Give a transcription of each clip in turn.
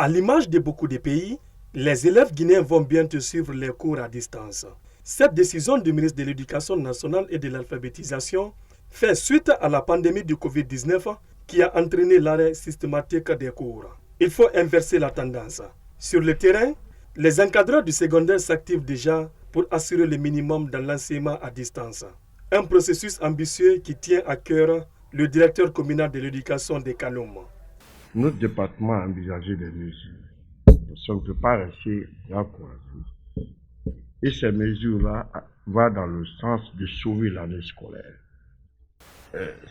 À l'image de beaucoup de pays, les élèves guinéens vont bientôt suivre les cours à distance. Cette décision du ministre de l'Éducation nationale et de l'alphabétisation fait suite à la pandémie du Covid-19 qui a entraîné l'arrêt systématique des cours. Il faut inverser la tendance. Sur le terrain, les encadreurs du secondaire s'activent déjà pour assurer le minimum dans l'enseignement à distance. Un processus ambitieux qui tient à cœur le directeur communal de l'éducation de Kaloum. Notre département a envisagé des mesures. On ne peut pas rester là croisés. Et ces mesures-là vont dans le sens de sauver l'année scolaire.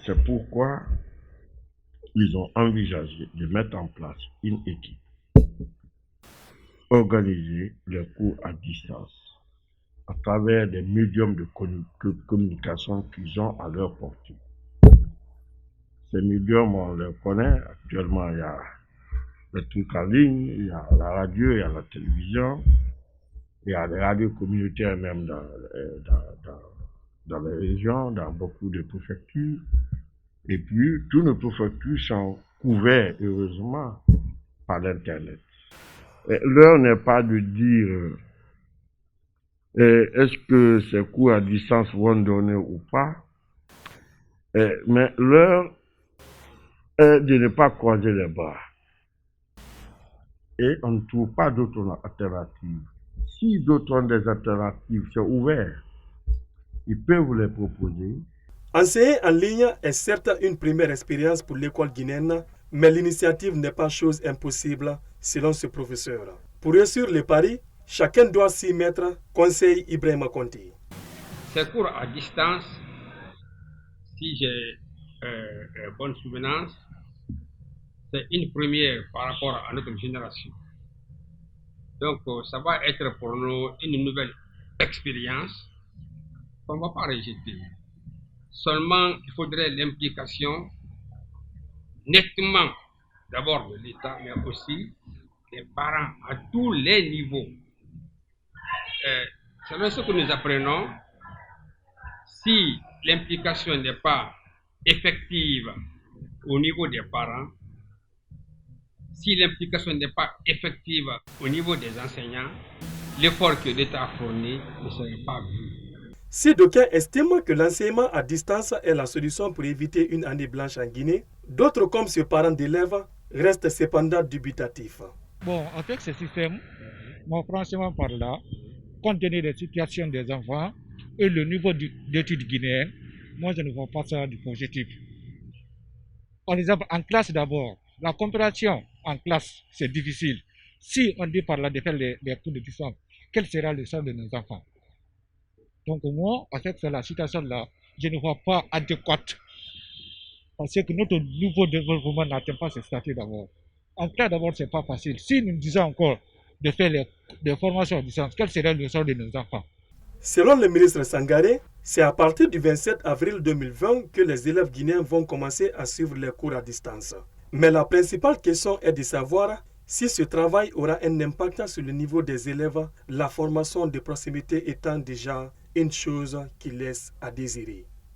C'est pourquoi ils ont envisagé de mettre en place une équipe, organiser les cours à distance à travers des médiums de communication qu'ils ont à leur portée. Ces médiums, on les connaît. Actuellement, il y a les trucs en ligne, il y a la radio, il y a la télévision, il y a les radios communautaires même dans les régions, dans beaucoup de préfectures. Et puis, tous nos préfectures sont couverts, heureusement, par l'Internet. L'heure n'est pas de dire est-ce que ces cours à distance vont donner ou pas, mais l'heure est de ne pas croiser les bras. Et on ne trouve pas d'autres alternatives. Si d'autres ont des alternatives, c'est ouvert. Ils peuvent les proposer. Enseigner en ligne est certes une première expérience pour l'école guinéenne, mais l'initiative n'est pas chose impossible, selon ce professeur. Pour réussir le pari, chacun doit s'y mettre, conseille Ibrahima Conti. Ces cours à distance, si j'ai bonne souvenance, c'est une première par rapport à notre génération. Donc, ça va être pour nous une nouvelle expérience qu'on ne va pas rejeter. Seulement, il faudrait l'implication nettement d'abord de l'État, mais aussi des parents à tous les niveaux. Selon ce que nous apprenons, si l'implication n'est pas effective au niveau des parents, si l'implication n'est pas effective au niveau des enseignants, l'effort que l'État a fourni ne sera pas vu. Si d'aucuns estiment que l'enseignement à distance est la solution pour éviter une année blanche en Guinée, d'autres, comme ce parent d'élèves, restent cependant dubitatifs. Bon, avec ce système, moi franchement par là, compte tenu des situations des enfants et le niveau d'études guinéennes, moi je ne vois pas ça du positif. Par exemple, en classe d'abord, la compréhension en classe, c'est difficile. Si on dit par là de faire les cours de distance, quel sera le sort de nos enfants? Donc moi, avec la situation-là, je ne vois pas adéquate. Parce que notre nouveau développement n'atteint pas ce statut d'abord. En classe d'abord, ce n'est pas facile. Si nous disons encore de faire des formations à distance, quel serait le sort de nos enfants? Selon le ministre Sangaré, c'est à partir du 27 avril 2020 que les élèves guinéens vont commencer à suivre les cours à distance. Mais la principale question est de savoir si ce travail aura un impact sur le niveau des élèves, la formation de proximité étant déjà une chose qui laisse à désirer.